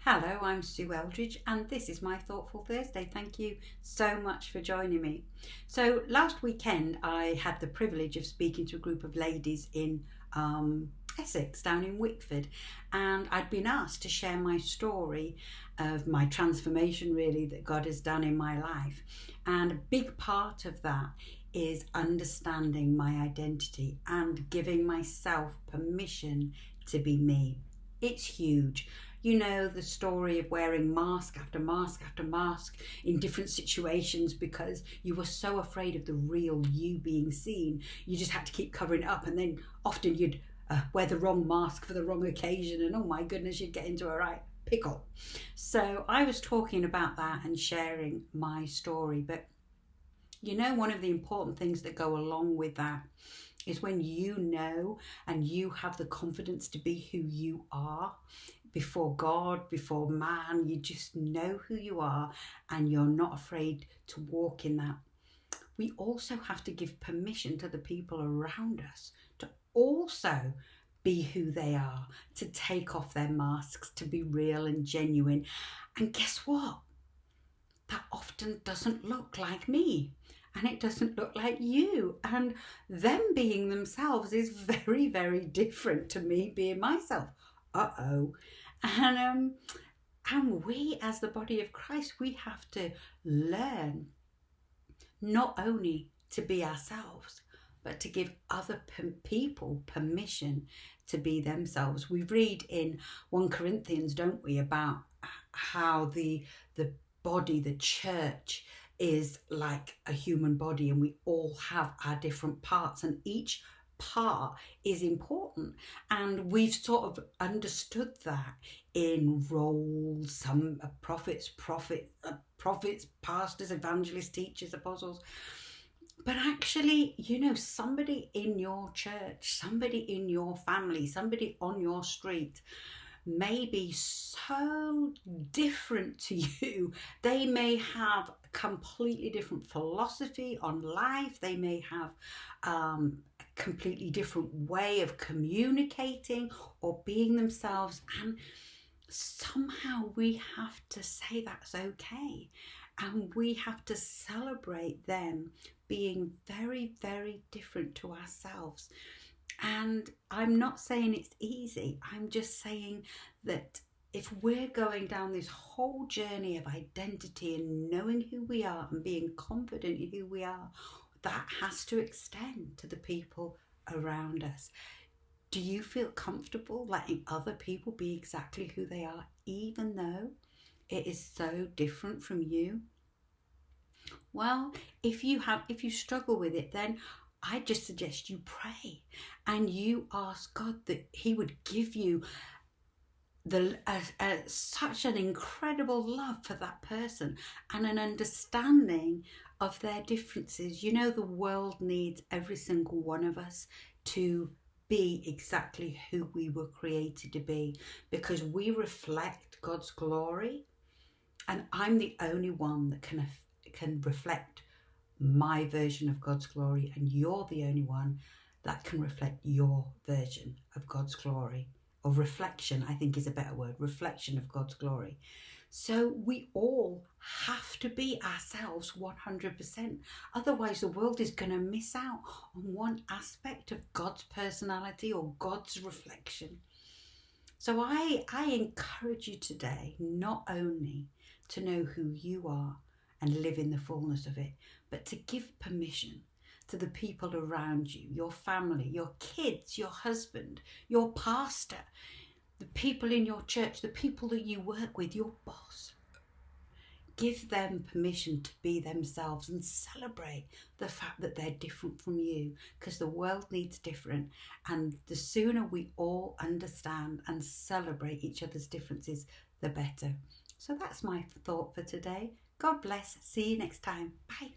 Hello, I'm Sue Eldridge and this is my Thoughtful Thursday. Thank you so much for joining me. So last weekend I had the privilege of speaking to a group of ladies in Essex, down in Wickford, and I'd been asked to share my story of my transformation really that God has done in my life. And a big part of that is understanding my identity and giving myself permission to be me. It's huge. You know the story of wearing mask after mask after mask in different situations because you were so afraid of the real you being seen. You just had to keep covering it up, and then often you'd wear the wrong mask for the wrong occasion, and oh my goodness, you'd get into a right pickle. So I was talking about that and sharing my story, but you know, one of the important things that go along with that is when you know and you have the confidence to be who you are before God, before man. You just know who you are and you're not afraid to walk in that. We also have to give permission to the people around us to also be who they are, to take off their masks, to be real and genuine. And guess what? That often doesn't look like me. And it doesn't look like you. And them being themselves is very, very different to me being myself. And we as the body of Christ, we have to learn not only to be ourselves, but to give other people permission to be themselves. We read in 1 Corinthians, don't we, about how the body, the church, is like a human body, and we all have our different parts, and each part is important, and we've sort of understood that in roles. Some prophets, pastors, evangelists, teachers, apostles. But actually, you know, somebody in your church, somebody in your family, somebody on your street may be so different to you. They may have a completely different philosophy on life. They may have a completely different way of communicating or being themselves. And somehow we have to say that's okay. And we have to celebrate them being very, very different to ourselves. And I'm not saying it's easy. I'm just saying that if we're going down this whole journey of identity and knowing who we are and being confident in who we are, that has to extend to the people around us. Do you feel comfortable letting other people be exactly who they are, even though it is so different from you? Well, if you struggle with it, then I just suggest you pray and you ask God that He would give you such an incredible love for that person and an understanding of their differences. You know, the world needs every single one of us to be exactly who we were created to be, because we reflect God's glory, and I'm the only one that can reflect my version of God's glory, and you're the only one that can reflect your version of God's glory. Or reflection, I think, is a better word. Reflection of God's glory. So we all have to be ourselves 100%. Otherwise the world is going to miss out on one aspect of God's personality or God's reflection. So I encourage you today not only to know who you are and live in the fullness of it, but to give permission to the people around you, your family, your kids, your husband, your pastor, the people in your church, the people that you work with, your boss. Give them permission to be themselves and celebrate the fact that they're different from you, because the world needs different. And the sooner we all understand and celebrate each other's differences, the better. So that's my thought for today. God bless. See you next time. Bye.